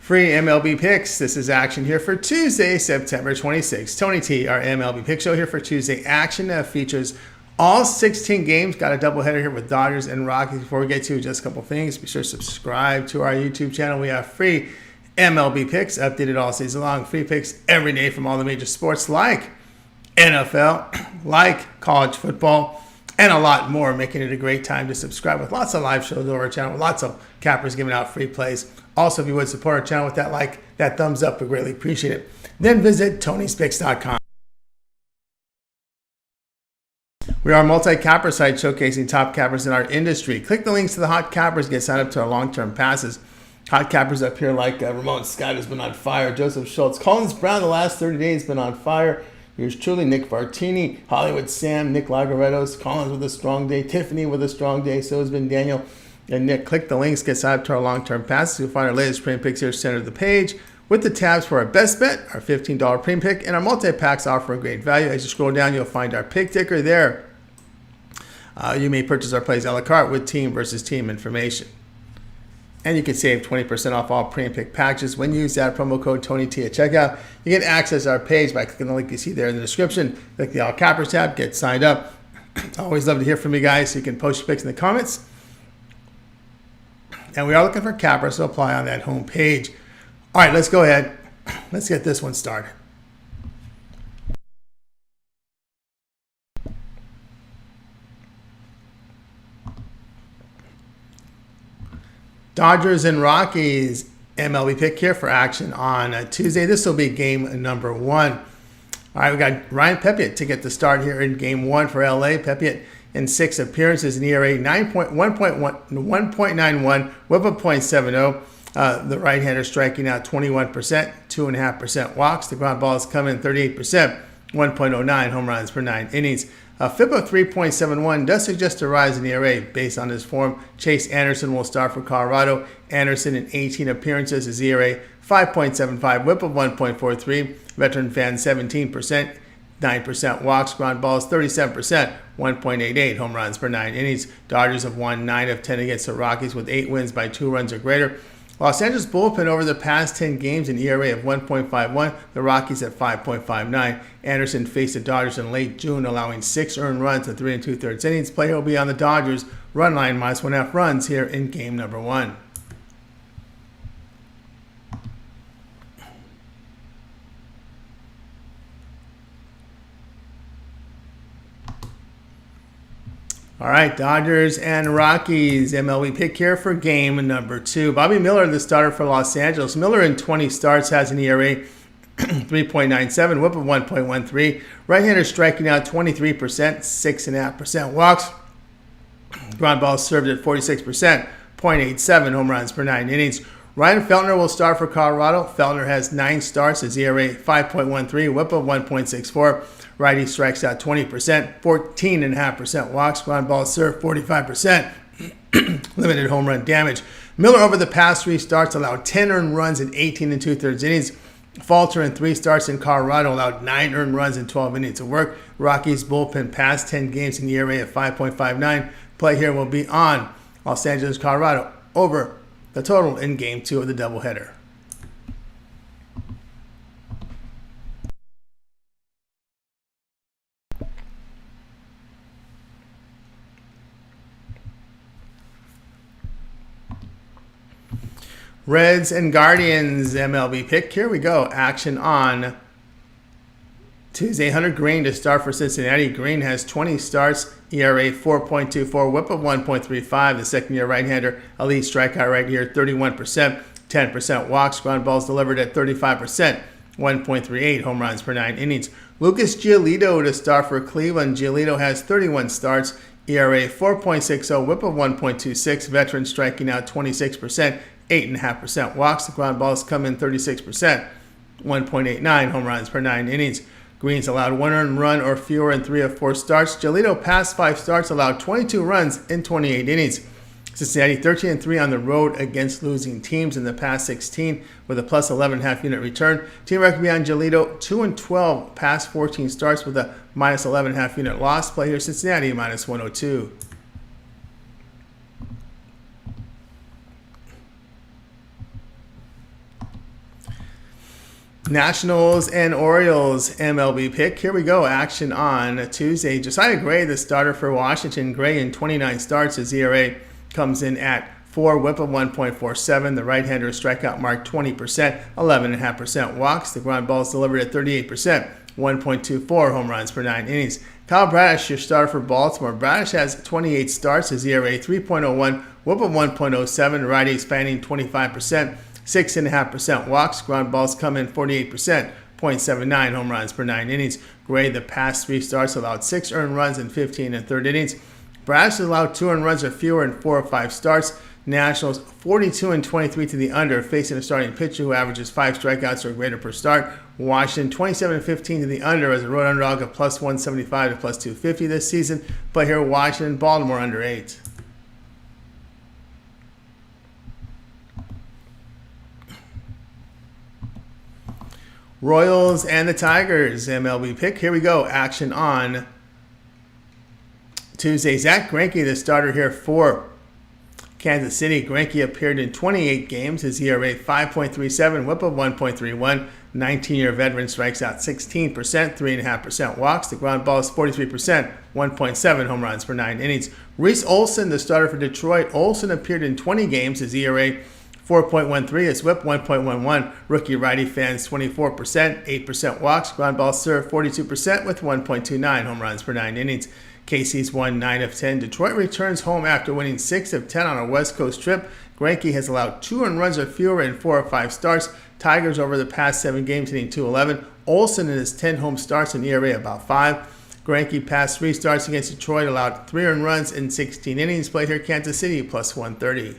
Free MLB Picks. This is action here for Tuesday, September 26th. Tony T, our MLB Pick Show here for Tuesday. Action features all 16 games. Got a doubleheader here with Dodgers and Rockies. Before we get to just a couple things, be sure to subscribe to our YouTube channel. We have free MLB Picks updated all season long. Free picks every day from all the major sports like NFL, like college football, and a lot more, making it a great time to subscribe with lots of live shows over our channel, with lots of cappers giving out free plays. Also, if you would support our channel with that like, that thumbs up, we greatly appreciate it. Then visit Tony'sPicks.com. We are a multi-capper site showcasing top cappers in our industry. Click the links to the hot cappers, get signed up to our long-term passes. Hot cappers up here like Ramon Scott has been on fire, Joseph Schultz, Collins Brown the last 30 days been on fire. Here's truly Nick Vartini, Hollywood Sam, Nick Lagarettos, Collins with a strong day, Tiffany with a strong day, so has been Daniel and Nick. Click the links, get signed up to our long-term passes. You'll find our latest premium picks here center of the page with the tabs for our best bet, our $15 premium pick, and our multi-packs offer a great value. As you scroll down, you'll find our pick ticker there. You may purchase our plays a la carte with team versus team information. And you can save 20% off all premium pick packages when you use that promo code TonyT at checkout. You get access to our page by clicking the link you see there in the description. Click the All Cappers tab, get signed up. Always love to hear from you guys, so you can post your picks in the comments. And we are looking for cappers to apply on that home page. All right, let's go ahead. Let's get this one started. Dodgers and Rockies MLB pick here for action on Tuesday. This will be game number 1. All right, we got Ryan Pepiot to get the start here in game 1 for LA. Pepiot in 6 appearances, an ERA 1.91, whip of .70. The right-hander striking out 21%, 2.5% walks. The ground balls come in 38%, 1.09 home runs per 9 innings. A FIP of 3.71 does suggest a rise in ERA based on his form. Chase Anderson will start for Colorado. Anderson in 18 appearances, his ERA 5.75, whip of 1.43. Veteran fan 17%, 9% walks, ground balls 37%, 1.88 home runs per 9 innings. Dodgers have won 9 of 10 against the Rockies with 8 wins by 2 runs or greater. Los Angeles bullpen over the past 10 games, an ERA of 1.51. The Rockies at 5.59. Anderson faced the Dodgers in late June, allowing 6 earned runs in 3 2/3 innings. Play will be on the Dodgers run line -1.5 runs here in game number 1. All right, Dodgers and Rockies MLB pick here for game number 2. Bobby Miller, the starter for Los Angeles. Miller in 20 starts has an ERA 3.97, whip of 1.13. Right-hander striking out 23%, 6.5% walks. Ground balls served at 46%, 0.87 home runs per 9 innings. Ryan Feltner will start for Colorado. Feltner has 9 starts, his ERA 5.13, whip of 1.64. Righty strikes out 20%, 14.5% walks. Ground balls served 45%. Limited home run damage. Miller over the past 3 starts allowed 10 earned runs in 18 2/3 innings. Falter in 3 starts in Colorado allowed 9 earned runs in 12 innings of work. Rockies bullpen past 10 games in the ERA of 5.59. Play here will be on Los Angeles, Colorado over the total in game 2 of the doubleheader. Reds and Guardians MLB pick. Here we go. Action on Tuesday. Hunter Green to start for Cincinnati. Green has 20 starts, ERA 4.24, whip of 1.35. The second-year right-hander, elite strikeout right here, 31%, 10% walks. Ground balls delivered at 35%, 1.38 home runs per 9 innings. Lucas Giolito to start for Cleveland. Giolito has 31 starts, ERA 4.60, whip of 1.26. Veteran striking out 26%, 8.5% walks. The ground balls come in 36%, 1.89 home runs per 9 innings. Green's allowed 1 earned run or fewer in 3 of 4 starts. Giolito past 5 starts allowed 22 runs in 28 innings. Cincinnati 13-3 on the road against losing teams in the past 16 with a plus 11.5 unit return. Team record beyond Giolito 2-12 past 14 starts with a minus 11.5 unit loss. Play here Cincinnati minus 102. Nationals and Orioles MLB pick. Here we go. Action on Tuesday. Josiah Gray, the starter for Washington. Gray in 29 starts. His ERA comes in at 4, whip of 1.47. The right-hander strikeout mark 20%, 11.5% walks. The ground balls delivered at 38%, 1.24 home runs per 9 innings. Kyle Bradish, your starter for Baltimore. Bradish has 28 starts. His ERA 3.01, whip of 1.07. Righty spanning 25%. 6.5% walks. Ground balls come in 48%, 0.79 home runs per 9 innings. Gray, the past 3 starts, allowed 6 earned runs in 15 and third innings. Bradish allowed 2 earned runs or fewer in 4 or 5 starts. Nationals 42 and 23 to the under, facing a starting pitcher who averages 5 strikeouts or greater per start. Washington 27 and 15 to the under as a road underdog of plus 175 to plus 250 this season. But here, Washington, Baltimore under 8. Royals and the Tigers MLB pick. Here we go. Action on Tuesday. Zach Greinke, the starter here for Kansas City. Greinke appeared in 28 games. His ERA 5.37, whip of 1.31. 19-year veteran strikes out 16%, 3.5% walks. The ground ball is 43%, 1.7 home runs per 9 innings. Reese Olson, the starter for Detroit. Olson appeared in 20 games. His ERA 4.13, his whip 1.11. Rookie righty fans 24%, 8% walks. Ground ball served 42% with 1.29 home runs per 9 innings. KC's won 9 of 10. Detroit returns home after winning 6 of 10 on a West Coast trip. Greinke has allowed 2 earned runs or fewer in 4 or 5 starts. Tigers over the past 7 games hitting .211. Olson in his 10 home starts and ERA about 5. Greinke past 3 starts against Detroit allowed 3 earned runs in 16 innings. Played here Kansas City plus 130.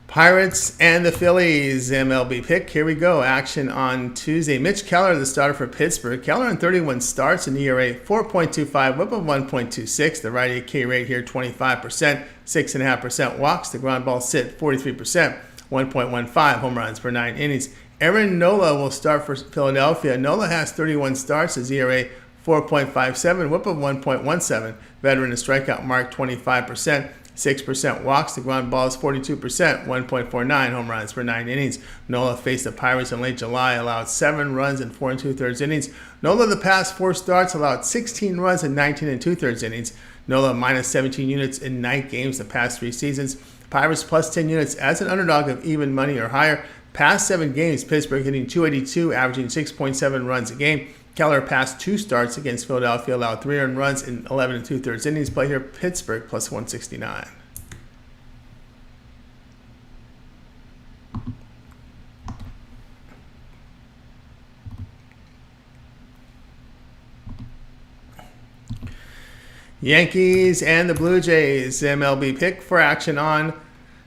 Pirates and the Phillies MLB pick. Here we go. Action on Tuesday. Mitch Keller, the starter for Pittsburgh. Keller in 31 starts, an ERA 4.25, whip of 1.26. The righty K rate here 25%, 6.5% walks. The ground ball sit 43%, 1.15 home runs per 9 innings. Aaron Nola will start for Philadelphia. Nola has 31 starts, his ERA 4.57, whip of 1.17. Veteran to strikeout mark 25%. 6% walks. The ground ball is 42%, 1.49 home runs per 9 innings. Nola faced the Pirates in late July, allowed 7 runs in 4 2/3 innings. Nola, the past 4 starts, allowed 16 runs in 19 2/3 innings. Nola minus 17 units in night games the past 3 seasons. Pirates plus 10 units as an underdog of even money or higher. Past 7 games, Pittsburgh hitting .282, averaging 6.7 runs a game. Keller past 2 starts against Philadelphia, allowed 3 earned runs in 11 2/3 innings. Play here Pittsburgh plus 169. Yankees and the Blue Jays MLB pick for action on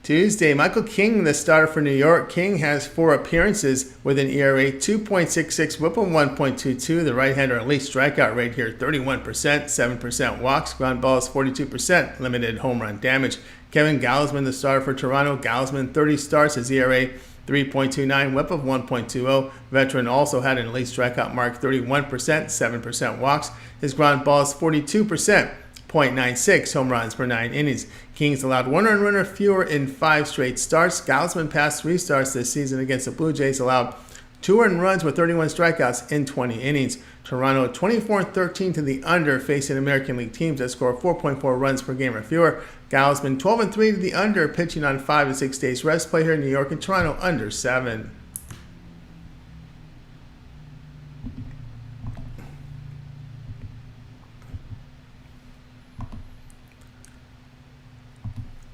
Tuesday. Michael King, the starter for New York. King has 4 appearances with an ERA 2.66, whip of 1.22. The right-hander elite strikeout rate here 31%, 7% walks. Ground balls 42%, limited home run damage. Kevin Gausman, the starter for Toronto. Gausman 30 starts, his ERA 3.29, whip of 1.20. Veteran also had an elite strikeout mark 31%, 7% walks. His ground balls 42%. 0.96 home runs per 9 innings. Kings allowed 1 earned run or fewer in 5 straight starts. Gausman past 3 starts this season against the Blue Jays allowed 2 earned runs with 31 strikeouts in 20 innings. Toronto 24 and 13 to the under, facing American League teams that score 4.4 runs per game or fewer. Gausman 12 and 3 to the under, pitching on 5 to 6 days rest. Play here in New York and Toronto under 7.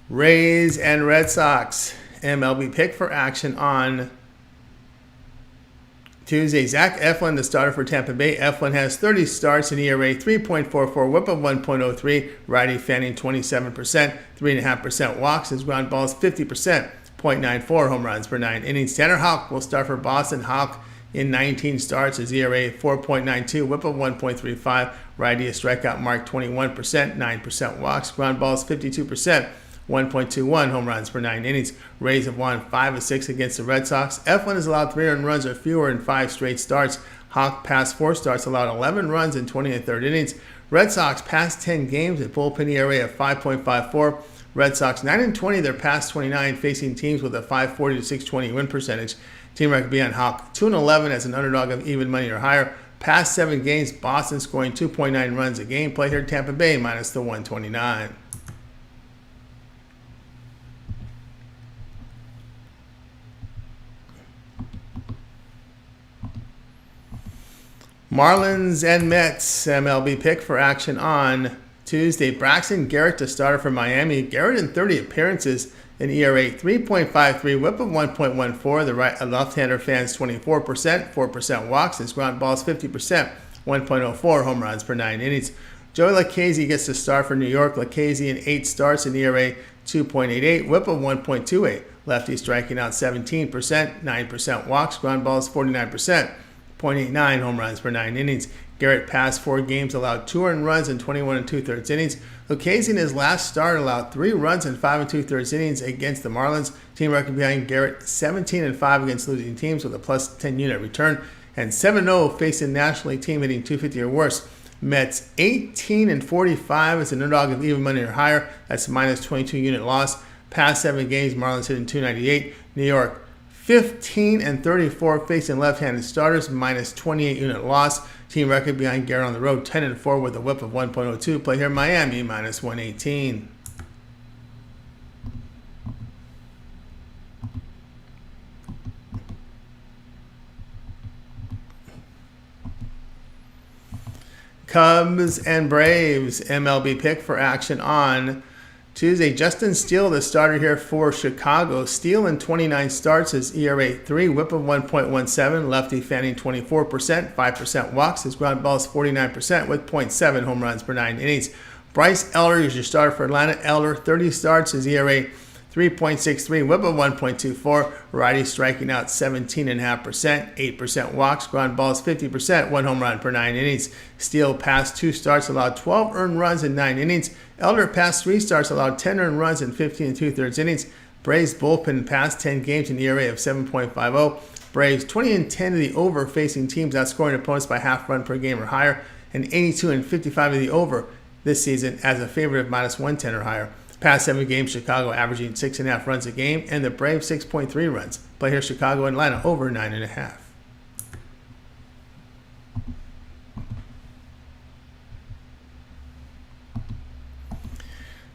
Rays and Red Sox MLB pick for action on Tuesday. Zach Eflin, the starter for Tampa Bay. Eflin has 30 starts, an ERA 3.44, whip of 1.03. Righty fanning 27%, 3.5% walks. His ground ball is 50%, 0.94 home runs per 9 innings. Tanner Houck will start for Boston. Houck in 19 starts, his ERA 4.92, whip of 1.35. Righty a strikeout mark 21%, 9% walks. Ground ball is 52%. 1.21 home runs per 9 innings. Rays have won 5 of 6 against the Red Sox. Eflin has allowed 3 earned runs or fewer in 5 straight starts. Houck past 4 starts allowed 11 runs in 20 and third innings. Red Sox past 10 games at bullpen ERA of 5.54. Red Sox 9-20 their past 29 facing teams with a 540 to 620 win percentage. Team record beyond Hawk 2-11 as an underdog of even money or higher. Past 7 games, Boston scoring 2.9 runs a game. Play here Tampa Bay minus the 129. Marlins and Mets MLB pick for action on Tuesday. Braxton Garrett, the starter for Miami. Garrett in 30 appearances, an ERA 3.53, whip of 1.14. The left-hander fans 24%, 4% walks. His ground balls 50%, 1.04 home runs per 9 innings. Joey Lucchesi gets the start for New York. Lucchesi in 8 starts, an ERA 2.88, whip of 1.28. Lefty striking out 17%, 9% walks. Ground balls 49%. 0.89 home runs per 9 innings. Garrett past 4 games allowed 2 earned runs in 21 2/3 innings. Lucchesi in his last start allowed 3 runs in 5 2/3 innings against the Marlins. Team record behind Garrett 17-5 against losing teams with a plus 10 unit return and 7-0 facing National League team hitting 250 or worse. Mets 18-45 as an underdog of even money or higher. That's minus 22 unit loss. Past 7 games, Marlins hitting 298. New York 15-34 facing left-handed starters, minus 28 unit loss. Team record behind Garrett on the road 10-4 with a whip of 1.02. Play here Miami minus 118. Cubs and Braves MLB pick for action on Tuesday. Justin Steele, the starter here for Chicago. Steele in 29 starts, his ERA 3, whip of 1.17. Lefty fanning 24%, 5% walks. His ground balls 49% with 0.7 home runs per 9 innings. Bryce Elder is your starter for Atlanta. Elder 30 starts, his ERA 3.63, whip of 1.24. Righty striking out 17.5%, 8% walks. Ground balls 50%, 1 home run per 9 innings. Steele past 2 starts allowed 12 earned runs in 9 innings. Elder past 3 starts allowed 10 earned runs in 15 2/3 innings. Braves bullpen past 10 games in the ERA of 7.50. Braves 20-10 to the over facing teams outscoring opponents by half run per game or higher, and 82-55 to the over this season as a favorite of minus 110 or higher. Past 7 games, Chicago averaging 6.5 runs a game, and the Braves 6.3 runs. Play here Chicago and Atlanta over 9.5.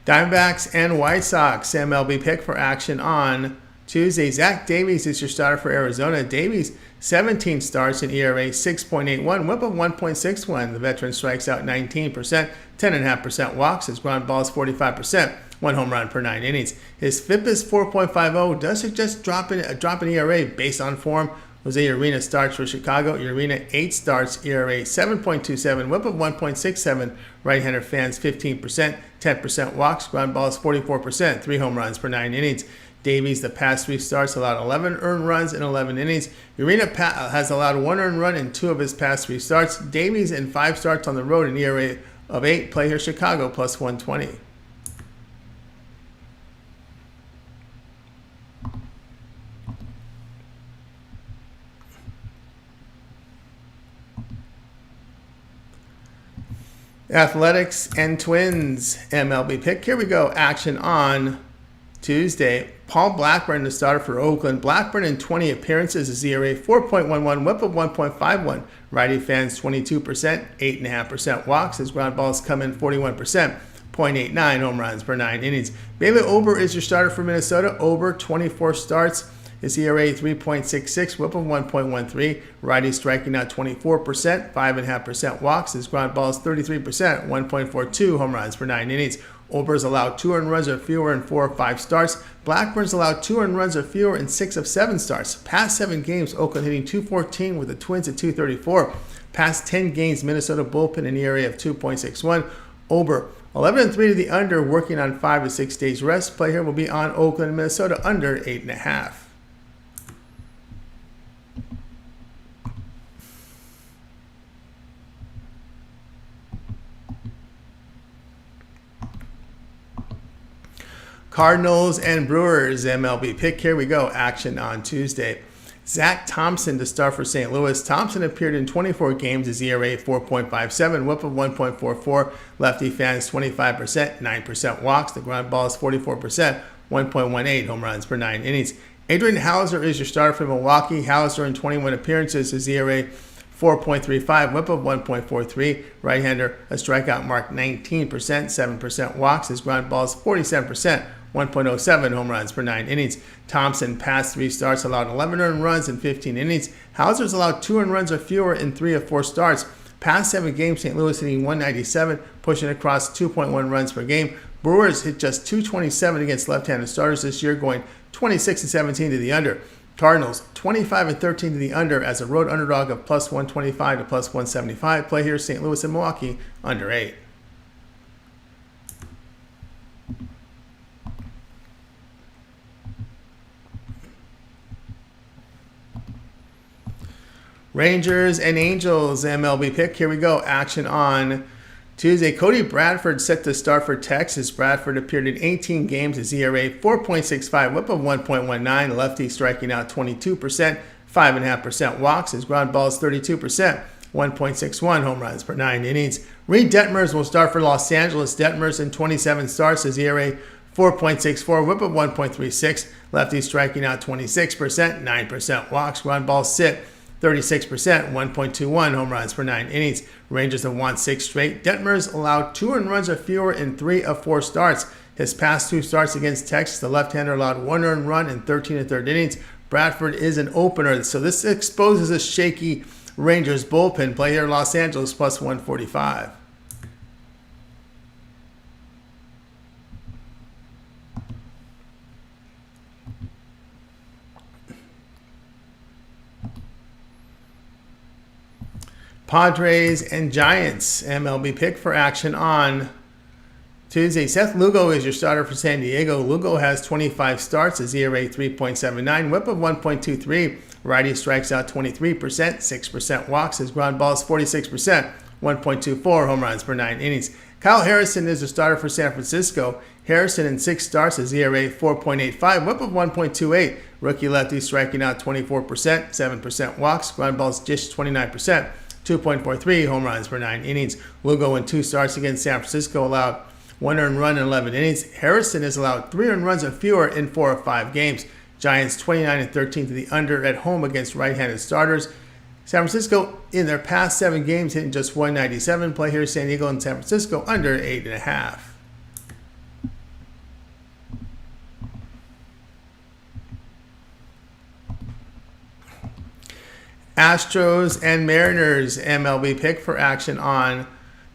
Diamondbacks and White Sox MLB pick for action on Tuesday. Zach Davies is your starter for Arizona. Davies 17 starts in ERA 6.81, whip of 1.61. The veteran strikes out 19%, 10.5% walks. His ground balls 45%, 1 home run per 9 innings. His FIP is 4.50, does suggest drop in ERA based on form. Jose Urena starts for Chicago. Urena 8 starts, ERA 7.27, whip of 1.67. Right-hander fans 15%, 10% walks. Ground balls 44%, 3 home runs per 9 innings. Davies, the past 3 starts, allowed 11 earned runs in 11 innings. Urena has allowed 1 earned run in 2 of his past 3 starts. Davies in 5 starts on the road, an ERA of 8. Play here Chicago plus 120. Athletics and Twins MLB pick. Here we go. Action on Tuesday. Paul Blackburn, the starter for Oakland. Blackburn in 20 appearances, his ERA 4.11, whip of 1.51. Righty fans 22%, 8.5% walks. His ground balls come in 41%, 0.89 home runs per 9 innings. Bailey Ober is your starter for Minnesota. Ober 24 starts. His ERA 3.66, whip of 1.13. Righty striking out 24%, 5.5% walks. His ground balls 33%, 1.42 home runs per 9 innings. Ober's allowed 2 earned runs or fewer in 4 of 5 starts. Blackburn's allowed 2 earned runs or fewer in 6 of 7 starts. Past 7 games, Oakland hitting 214 with the Twins at 234. Past 10 games, Minnesota bullpen an ERA of 2.61. Ober 11-3 to the under, working on 5 to 6 days rest. Play here will be on Oakland, Minnesota under 8.5. Cardinals and Brewers MLB pick. Here we go. Action on Tuesday. Zach Thompson to start for St. Louis. Thompson appeared in 24 games. His ERA 4.57, whip of 1.44. Lefty fans 25%, 9% walks. The ground ball is 44%, 1.18 home runs per 9 innings. Adrian Hauser is your starter for Milwaukee. Hauser in 21 appearances. His ERA 4.35, whip of 1.43. Right-hander, a strikeout mark 19%, 7% walks. His ground ball is 47%, 1.07 home runs per 9 innings. Thompson past 3 starts allowed 11 earned runs in 15 innings. Hauser's allowed 2 earned runs or fewer in 3 of 4 starts. Past 7 games, St. Louis hitting 197, pushing across 2.1 runs per game. Brewers hit just 227 against left-handed starters this year, going 26-17 to the under. Cardinals 25-13 to the under as a road underdog of plus 125 to plus 175. Play here St. Louis and Milwaukee under 8. Rangers and Angels MLB pick. Here we go. Action on Tuesday. Cody Bradford set to start for Texas. Bradford appeared in 18 games. His ERA 4.65, whip of 1.19. Lefty striking out 22%, 5.5% walks. His ground ball is 32%, 1.61 home runs per 9 innings. Reed Detmers will start for Los Angeles. Detmers in 27 starts. His ERA 4.64, whip of 1.36. Lefty striking out 26%, 9% walks. Ground ball sit 36%, 1.21 home runs per 9 innings. Rangers have won 6 straight. Detmers allowed 2 earned runs or fewer in 3 of 4 starts. His past 2 starts against Texas, the left-hander allowed 1 earned run in 13 1/3 innings. Bradford is an opener, so this exposes a shaky Rangers bullpen. Play here Los Angeles plus 145. Padres and Giants MLB pick for action on Tuesday. Seth Lugo is your starter for San Diego. Lugo has 25 starts. His ERA 3.79, whip of 1.23. Righty strikes out 23%, 6% walks. His ground ball is 46%, 1.24 home runs per 9 innings. Kyle Harrison is the starter for San Francisco. Harrison in 6 starts. His ERA 4.85, whip of 1.28. Rookie lefty striking out 24%, 7% walks. Ground ball is just 29%. 2.43 home runs per 9 innings. Lugo in 2 starts against San Francisco allowed 1 earned run in 11 innings. Harrison has allowed 3 earned runs or fewer in 4 of 5 games. Giants 29-13 to the under at home against right-handed starters. San Francisco in their past 7 games hitting just 197. Play here San Diego and San Francisco under 8.5. Astros and Mariners MLB pick for action on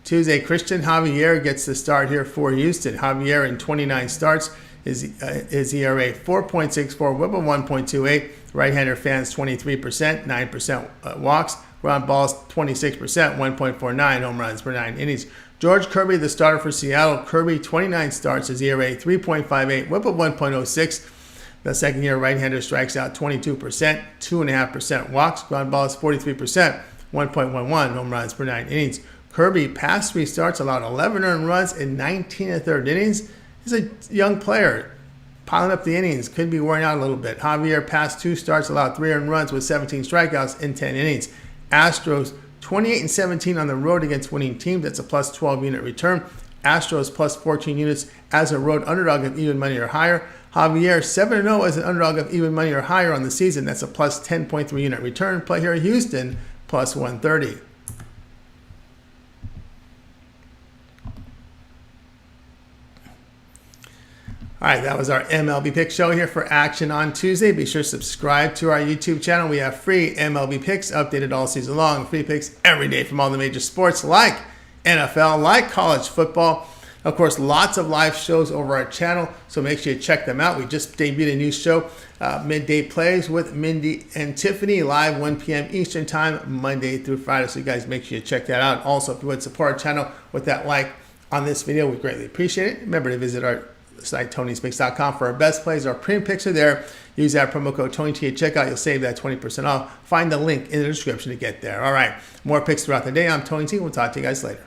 Tuesday. Christian Javier gets the start here for Houston. Javier in 29 starts. His ERA 4.64, whip of 1.28. Right-hander fans 23%, 9% walks. Ground balls 26%, 1.49 home runs per 9 innings. George Kirby, the starter for Seattle. Kirby 29 starts. His ERA 3.58, whip of 1.06. The second-year right-hander strikes out 22%, 2.5% walks. Ground ball is 43%, 1.11 home runs per 9 innings. Kirby, past 3 starts, allowed 11 earned runs in 19 1/3 innings. He's a young player, piling up the innings, could be wearing out a little bit. Javier, past 2 starts, allowed 3 earned runs with 17 strikeouts in 10 innings. Astros, 28-17 on the road against winning teams. That's a plus 12 unit return. Astros plus 14 units as a road underdog of even money or higher. Javier 7-0 as an underdog of even money or higher on the season. That's a plus 10.3 unit return. Play here Houston plus 130. All right, that was our MLB Pick show here for action on Tuesday. Be sure to subscribe to our YouTube channel. We have free MLB Picks updated all season long. Free picks every day from all the major sports like NFL, like college football. Of course, lots of live shows over our channel, so make sure you check them out. We just debuted a new show, Midday Plays with Mindy and Tiffany, live 1 p.m. Eastern Time, Monday through Friday. So you guys make sure you check that out. Also, if you would support our channel with that like on this video, we greatly appreciate it. Remember to visit our site, Tony'sPicks.com, for our best plays. Our premium picks are there. Use that promo code TonyT at checkout. You'll save that 20% off. Find the link in the description to get there. All right, more picks throughout the day. I'm Tony T. We'll talk to you guys later.